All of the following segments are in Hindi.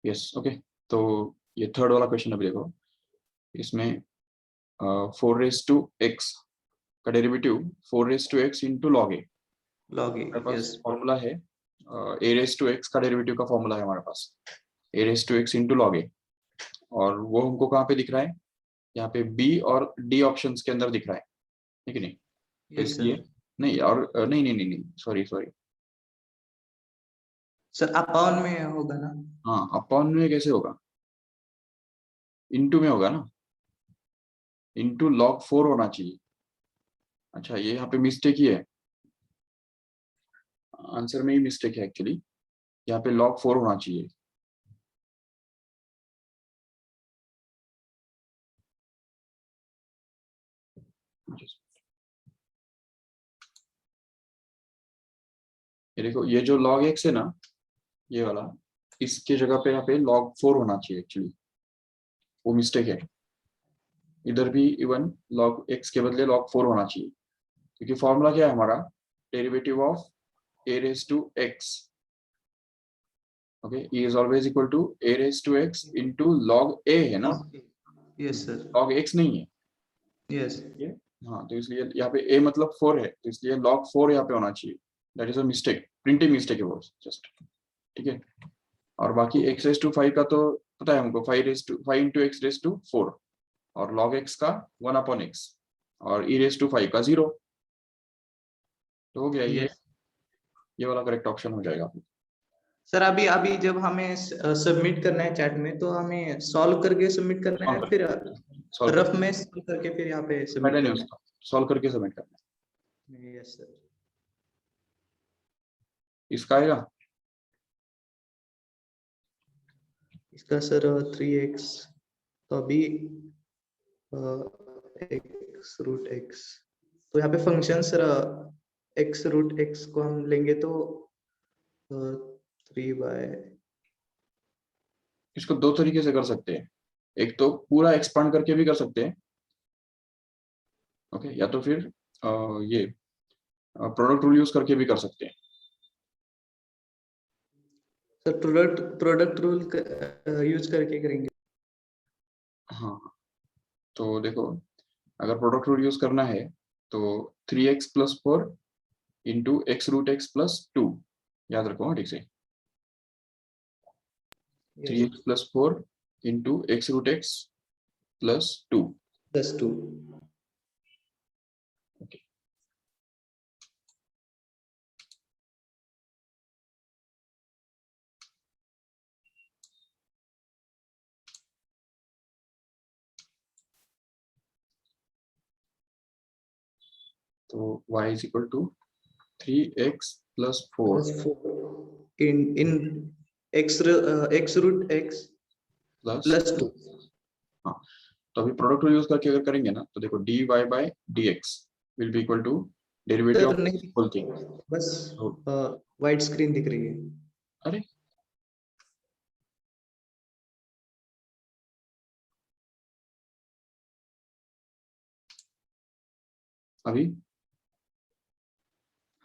Yes okay. तो ये थर्ड वाला क्वेश्चन अभी देखो, इसमें 4x का डेरिवेटिव 4x इंटू लॉग ए, हमारे पास फॉर्मूला है a⁻x का डेरिवेटिव का फॉर्मूला है हमारे पास a⁻x इंटू लॉग ए, और वो हमको कहाँ पे दिख रहा है, यहाँ पे बी और डी ऑप्शंस के अंदर दिख रहा है कि नहीं? तो इसलिए नहीं, और नहीं नहीं नहीं नहीं सॉरी सर अपॉन में होगा ना? हाँ, अपॉन में कैसे होगा, इनटू में होगा ना, इनटू log 4 होना चाहिए। अच्छा, ये यहाँ पे मिस्टेक ही है, आंसर में ही मिस्टेक है एक्चुअली, यहाँ पे log 4 होना चाहिए। ये देखो, ये जो log x है ना, ये वाला, इसके जगह पे यहाँ पे log 4 होना चाहिए एक्चुअली, वो मिस्टेक है। इधर भी इवन log x के बदले log 4 होना चाहिए, क्योंकि फॉर्मूला क्या है हमारा, derivative of a⁻x, okay, e is always equal to a⁻x into log a है ना? Yes sir. log x नहीं है। यस। हाँ, तो इसलिए यहाँ पे a मतलब 4 है, तो इसलिए log 4 यहाँ पे होना चाहिए। That is a mistake, printing mistake है वो जस्ट, ठीक है। और बाकी x⁻5 का तो पता है हमको, 5 इंटू x⁻4, और log x का 1/x, और e⁻5 का 0, तो हो गया। ये वाला करेक्ट ऑप्शन हो जाएगा। सर अभी जब हमें सबमिट करना है चैट में, तो हमें सॉल्व करके सबमिट करना है, फिर रफ में सॉल्व करके फिर यहाँ पे सबमिट करना है? सॉल्व करके सबमिट करना है। Yes sir. इसका आएगा, इसका सर 3x, तो अभी x√x, तो यहाँ पे फंक्शन सर x√x को हम लेंगे तो 3 इसको दो तरीके से कर सकते हैं, एक तो पूरा एक्सपांड करके भी कर सकते हैं, ओके, या तो फिर ये प्रोडक्ट रूल यूज करके भी कर सकते हैं। सर प्रोडक्ट रूल यूज करके करेंगे। हाँ, तो देखो, अगर प्रोडक्ट रूल यूज करना है तो 3x+4 इंटू x√x+2, याद रखो ठीक से, 3x+4 इंटू x√x+2 +2। ओके। तो y is equal to 3x+4 in x√x +2। हाँ, तो अभी प्रोडक्ट रूल यूज करके अगर करेंगे ना, तो देखो dy/dx will be equal to derivative of whole thing. बस वाइट स्क्रीन दिख रही है। अरे अभी,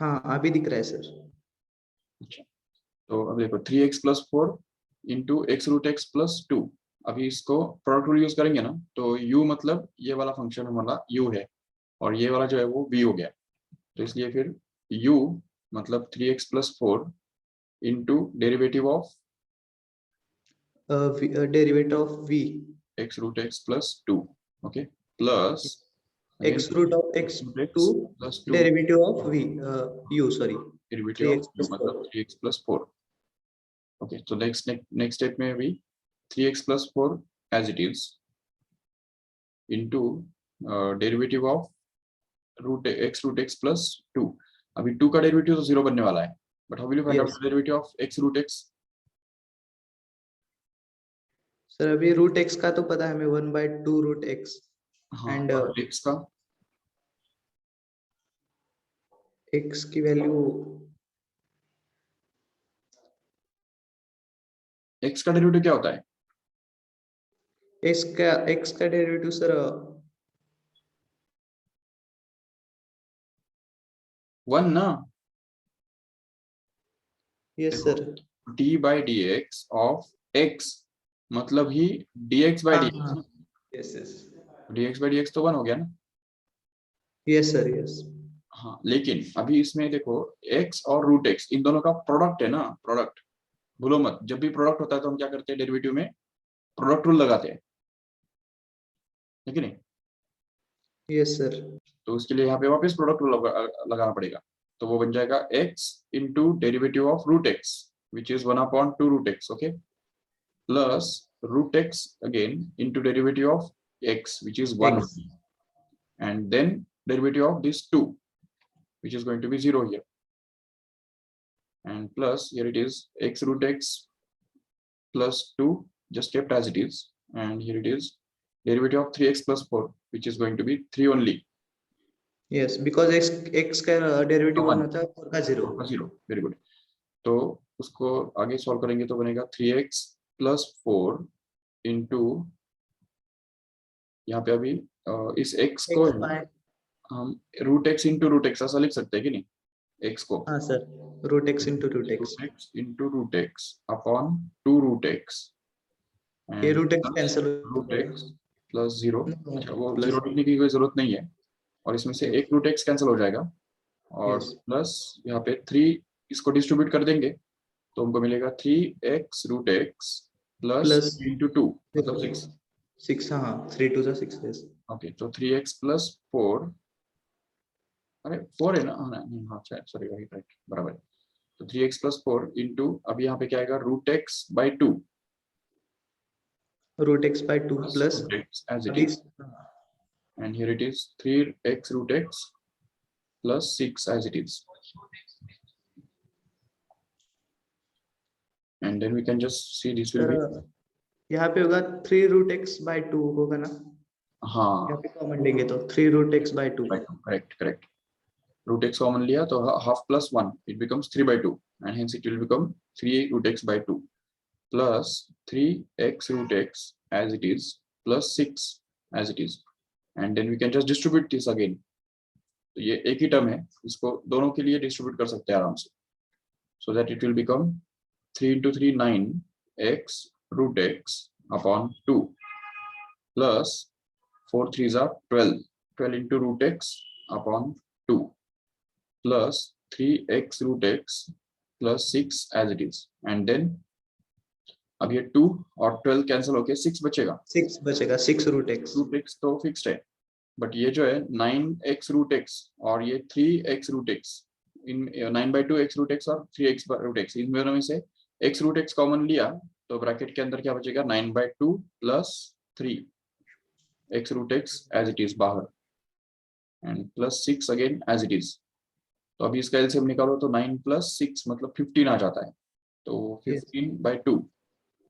हाँ अभी दिख रहा है सर। अच्छा, तो अब देखो 3x+4 इंटू x√x+2, अभी इसको प्रोडक्ट रूल यूज करेंगे ना, तो u मतलब ये वाला फंक्शन हमारा u है, और ये वाला जो है वो v हो गया, तो इसलिए फिर u मतलब 3x+4 into derivative of derivative of v x√x+2, okay, plus x√x2 x+2 derivative of v u sorry derivative of u मतलब 3x+4, ओके। तो नेक्स्ट स्टेप में भी 3x+4 as it is into derivative of x√x+2। अभी 2 का डेरिवेटिव तो 0 बनने वाला है, but how will you find out the derivative of x√x? Sir अभी √x का तो पता है हमें 1/2 √x, एंड x का, x की वैल्यू, x का डेरिवेटिव क्या होता है? x का डेरिवेटिव सर 1 ना, यस देखो sir D by D x of x मतलब ही dx बाई हाँ डी हाँ x, yes yes dx by D x तो 1 हो गया ना। यस सर यस हाँ लेकिन अभी इसमें देखो x और रूट x इन दोनों का प्रोडक्ट है ना, प्रोडक्ट भूलो मत, जब भी प्रोडक्ट होता है तो हम क्या करते हैं डेरिवेटिव में प्रोडक्ट रूल लगाते हैं, है कि नहीं। यस सर तो उसके लिए यहाँ पे वापस प्रोडक्ट रूल लगाना पड़ेगा, तो वो बन जाएगा x into derivative of root x which is 1/2 root x, okay, plus root x again into derivative of x which is 1 x and then derivative of this 2 which is going to be 0 here, and plus here it is x root x plus 2 just kept as it is, and here it is derivative of 3x plus 4 which is going to be 3 only, yes because x का डेरिवेटिव 1 1 होता है 4 का 0 0, वेरी गुड। तो उसको आगे सॉल्व करेंगे तो बनेगा 3x plus 4 इंटू यहाँ पे अभी इस x को x बाय हम root x into root x ऐसा लिख सकते हैं कि नहीं, x को हाँ sir root x into root x root x into root x upon 2 root x ये एंड रूट x कैंसिल हो रूट जाएगा x प्लस 0, अच्छा वो प्लस 0 लिखने की कोई जरूरत नहीं है, और इसमें से एक रूट x कैंसिल हो जाएगा, और यस प्लस यहाँ पे 3 इसको डिस्ट्रीब्यूट कर देंगे तो हमको मिलेगा 3x root x plus plus into 2 मतलब 6, 6 हाँ 3 2 6 यस ओके, तो 3x प्लस 4, अरे 4 है ना, हाँ नहीं हाँ सॉरी राइट राइट बराबर है, तो 3x प्लस 4 इंटू अभी यहाँ पे क्या आएगा root x by 2 root x by 2 plus root x as it अभी is, and here it is 3x root x plus 6 as it is, and then we can just see this will sir be, यहाँ पे होगा 3 रूट x बाय 2 होगा ना, हाँ यहाँ पे कॉमन लेंगे तो 3 root x by 2 correct correct, root x common लिया तो half plus 1 it becomes 3 by 2 and hence it will become 3 root x by 2 plus 3x root x as it is plus 6 as it is, and then we can just distribute this again, तो ये एक ही टर्म है, इसको दोनों के लिए डिस्ट्रीब्यूट कर सकते हैं आराम से, so that it will become 3 into 3 9 x root x upon 2 plus 4 3s are 12 12 into root x upon 2 plus 3x root x plus 6 as it is, and then अब ये 2 और 12 कैंसिल होके 6 बचेगा, 6 बचेगा 6 रूट x रूट x तो फिक्स्ड है, बट ये जो है 9x रूट x और ये 3x रूट x, इन 9/2 x रूट x और 3x रूट x, इन दोनों में से x रूट x कॉमन लिया तो ब्रैकेट के अंदर क्या बचेगा 9/2 plus 3 x root x as it is बाहर, and plus 6 again as it is, तो अभी इसका एलसीएम निकालो तो 9 प्लस 6 मतलब 15 आ जाता है, तो 15/2,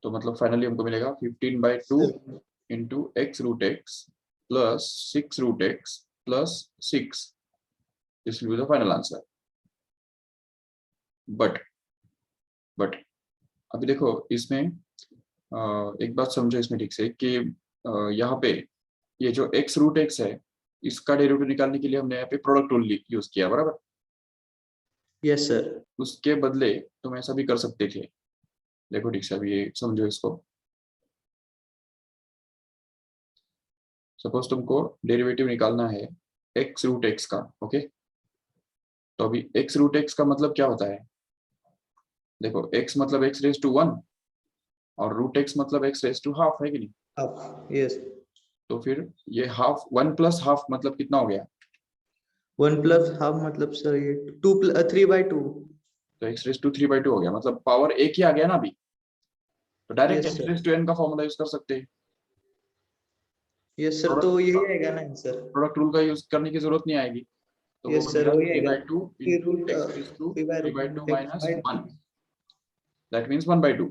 तो मतलब फाइनली हमको मिलेगा 15/2 into x root x plus 6 root x plus 6, this will be the final answer, but अभी देखो इसमें एक बात समझो इसमें ठीक से कि यहाँ पे ये जो x रूट x है इसका डेरिवेटिव निकालने के लिए हमने यहाँ पे प्रोडक्ट रूल यूज किया, बराबर, यस सर उसके बदले तुम ऐसा भी कर सकते थे, देखो ठीक से अभी ये समझो इसको, सपोज तुमको डेरिवेटिव निकालना है x रूट x का, ओके, तो अभी x रूट x का मतलब क्या होता है, देखो x मतलब x रेज टू 1 और रूट x मतलब x रेज टू हाफ है कि नहीं, हाफ यस तो फिर ये हाफ 1 प्लस हाफ मतलब कितना हो गया, 1 प्लस हाफ मतलब सर ये 2 3/2 तो x रेज टू 3/2 हो गया, मतलब पावर एक ही आ गया ना अभी, तो direct yes x sir raise to n का फॉर्मूला यूज कर सकते हैं, यस सर तो यही आएगा ना आंसर प्रोडक्ट रूल का यूज करने की जरूरत नहीं आएगी, तो वो यस सर बनेगा वही आएगा 3/2 3 into root x raise to 3/2 3/2 minus 1, that means 1/2,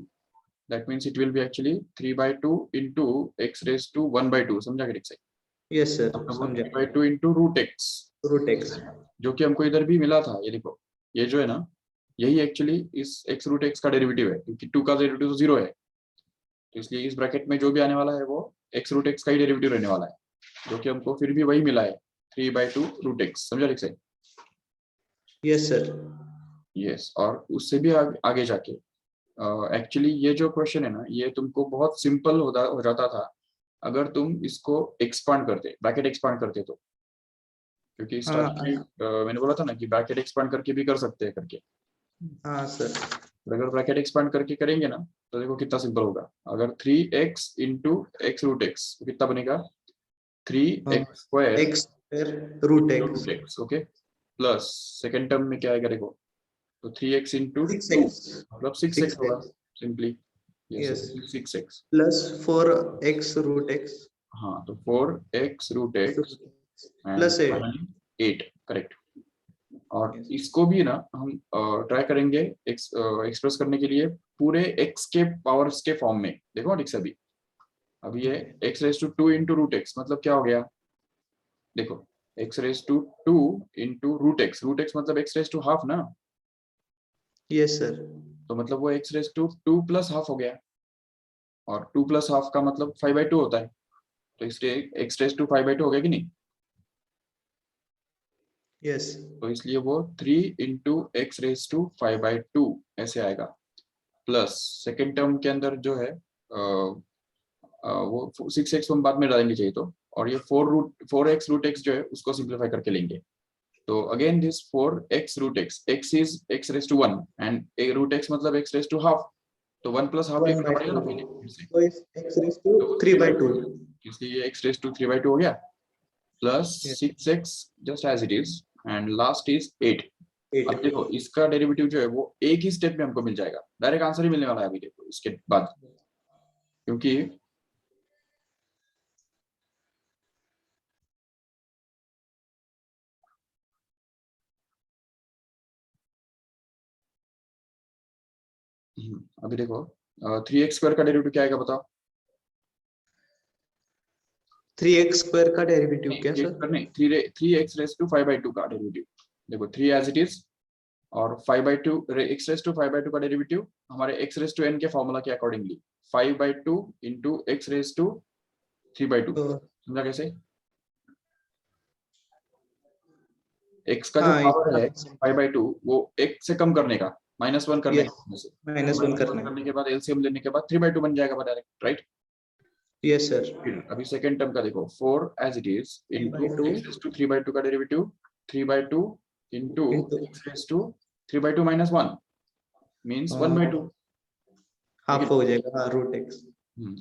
that means it will be actually 3/2 into x raised to 1/2, समझा क्या ठीक से, यस सर मतलब वो समझा 3/2 into root x, root x जो कि हमको इधर भी मिला था, ये देखो ये जो है ना यही एक्चुअली इस x रूट x का डेरिवेटिव है, क्योंकि 2 का डेरिवेटिव तो 0 है, तो इसलिए इस ब्रैकेट में जो भी आने वाला है वो x रूट x का ही डेरिवेटिव रहने वाला है, जो कि हमको फिर भी वही मिला है 3/2 रूट x। समझा ठीक से? Yes sir. यस। और उससे भी आगे जाके एक्चुअली ये जो क्वेश्चन है ना, ये तुमको बहुत सिंपल हो जाता था अगर तुम इसको एक्सपांड करते, ब्रैकेट एक्सपांड करते तो। क्योंकि स्टार्टिंग में मैंने बोला था ना कि ब्रैकेट एक्सपांड करके भी कर सकते हैं करके। हाँ सर। और अगर ब्रैकेट एक्सपांड करके करेंगे ना तो देखो कितना सिंपल होगा। अगर 3x into x root x तो कितना बनेगा? 3x square x square root x root x. Okay, plus second term में क्या आएगा देखो, तो 3x इंटू 6 टू एक्स मतलब 6x होगा simply. Yes 6x। Plus 4 x root x हाँ, तो 4x root x and plus 8 finally 8। Correct. और यस इसको भी ना हम ट्राई करेंगे एक्सप्रेस करने के लिए पूरे x के पावर्स के फॉर्म में। देखो ठीक से अभी अभी ये x raise to 2 into root x मतलब क्या हो गया देखो, x raise to 2 into root x मतलब x रेज टू हाफ ना, यस सर तो मतलब वो x raise to 2 plus half हो गया। और 2 प्लस हाफ का मतलब 5/2 होता है, तो इसलिए x रेज टू 5/2 हो गया कि नहीं? यस तो इसलिए वो 3 इंटू एक्स रेज टू 5/2 ऐसे आएगा। प्लस सेकेंड टर्म के अंदर जो है वो 6x हम बाद में डालेंगे चाहिए तो, और ये 4x रूट एक्स जो है उसको सिंप्लीफाई करके लेंगे। तो again this 4x root x, x is x raise to 1 and root x मतलब x रेज टू हाफ, तो 1 प्लस हाफ ये 1 करना by पड़ेगा 2 ना पहले फिर से। तो इस x रेज टू तो 3/2 इसलिए ये x रेज टू 3/2 हो गया, plus yes 6x just as it is and last is 8। 8 अब देखो इसका डेरिवेटिव जो है वो एक ही स्टेप में हमको मिल जाएगा, डायरेक्ट आंसर ही मिलने वाला है अभी देखो इसके बाद। क्योंकि अभी देखो 3x स्क्वायर का डेरिवेटिव क्या आएगा बताओ? 3x स्क्वायर का डेरिवेटिव क्या सर? नहीं, 3x रेज टू 5/2 का डेरिवेटिव। देखो 3 एज इट इज और 5/2 x रेज टू 5/2 का डेरिवेटिव हमारे x रेज टू n के फॉर्मूला के accordingly 5/2 into x raise to 3/2। तो समझा कैसे? x का जो हाँ पावर है 5/2 वो x से कम करने का, -1 करने यस का उसमें से, -1 -1 करना है करने के बाद एलसीएम लेने के बाद 3/2 बन जाएगा डायरेक्ट, राइट? यस सर फिर अभी सेकेंड टर्म का देखो 4 as it is into 3/2 x raise to 3/2 का derivative 3/2 into into x raise to 3/2 -1 means 1/2। Half हो जाएगा हाँ रूट एक्स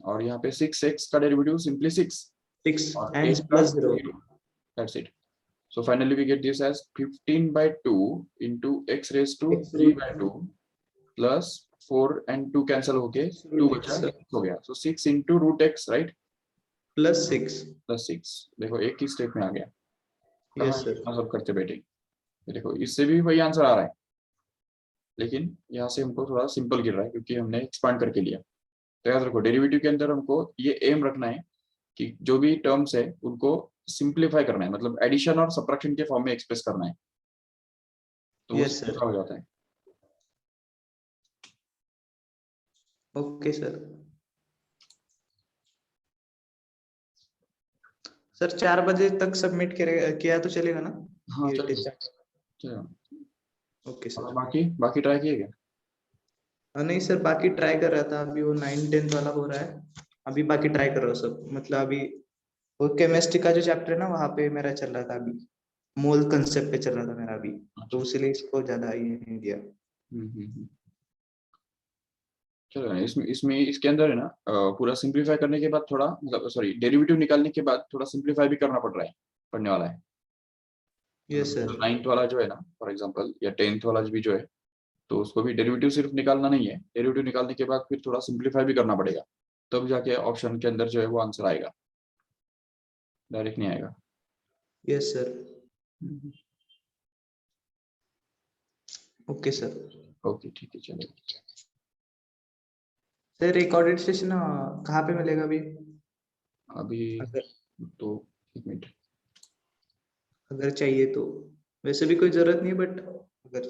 और यहाँ पे 6x का डेरिवेटिव सिंपली 6 6 और एंड 8 का plus 0 0। That's it. So finally we get this as 15/2 into x raised to x root 3/2 plus 4 and 2 cancel होके 2 रूट बचा, एक्स ये हो गया। So 6 into root x, right? Plus 6 Plus 6। देखो एक ही स्टेप में आ गया। कहाँ यस सर इतना सब करते बैठे? ये देखो इससे भी वही आंसर आ रहा है, लेकिन यहाँ से हमको थोड़ा सिंपल गिर रहा है क्योंकि हमने एक्सपांड करके लिया। तो याद रखो डेरिवेटिव के अंदर हमको ये एम रखना है कि जो भी टर्म्स है उनको सिंप्लीफाई करना है, मतलब एडिशन और सब्ट्रैक्शन के फॉर्म में एक्सप्रेस करना है, तो वो यस सर सिंपल हो जाता है। ओके सर सर 4 बजे तक सबमिट किया तो चलेगा ना हाँ ये चलो टेस्ट? चलो। ओके और सर बाकी बाकी ट्राई किए क्या? नहीं सर बाकी ट्राई कर रहा था अभी वो 9 10 वाला हो रहा है अभी बाकी ट्राई कर रहा हूँ सब मतलब अभी वो केमिस्ट्री का जो चैप्टर है ना वहाँ पे मेरा चल रहा था अभी मोल कंसेप्ट पे चल रहा था मेरा अभी अच्छा। तो इसलिए इसको ज्यादा ये नहीं दिया हम्म। चलो इसमें इसमें इसके अंदर है ना पूरा सिंप्लीफाई करने के बाद थोड़ा मतलब सॉरी डेरिवेटिव निकालने के बाद थोड़ा सिंप्लीफाई भी करना पड़ रहा है, पढ़ने वाला है। यस सर 9th वाला जो है ना फॉर एग्जांपल या 10th वाला भी जो है, तो उसको भी डेरिवेटिव सिर्फ निकालना नहीं है, डेरिवेटिव निकालने के बाद फिर थोड़ा सिंप्लीफाई भी करना पड़ेगा, तब जाके ऑप्शन के अंदर जो है वो आंसर आएगा, डायरेक्ट नहीं आएगा। Yes sir okay sir okay ठीक है चलो। सर रिकॉर्डेड सेशन कहाँ पे मिलेगा अभी अभी अगर तो 1 मिनट। अगर चाहिए तो वैसे भी कोई जरूरत नहीं बट अगर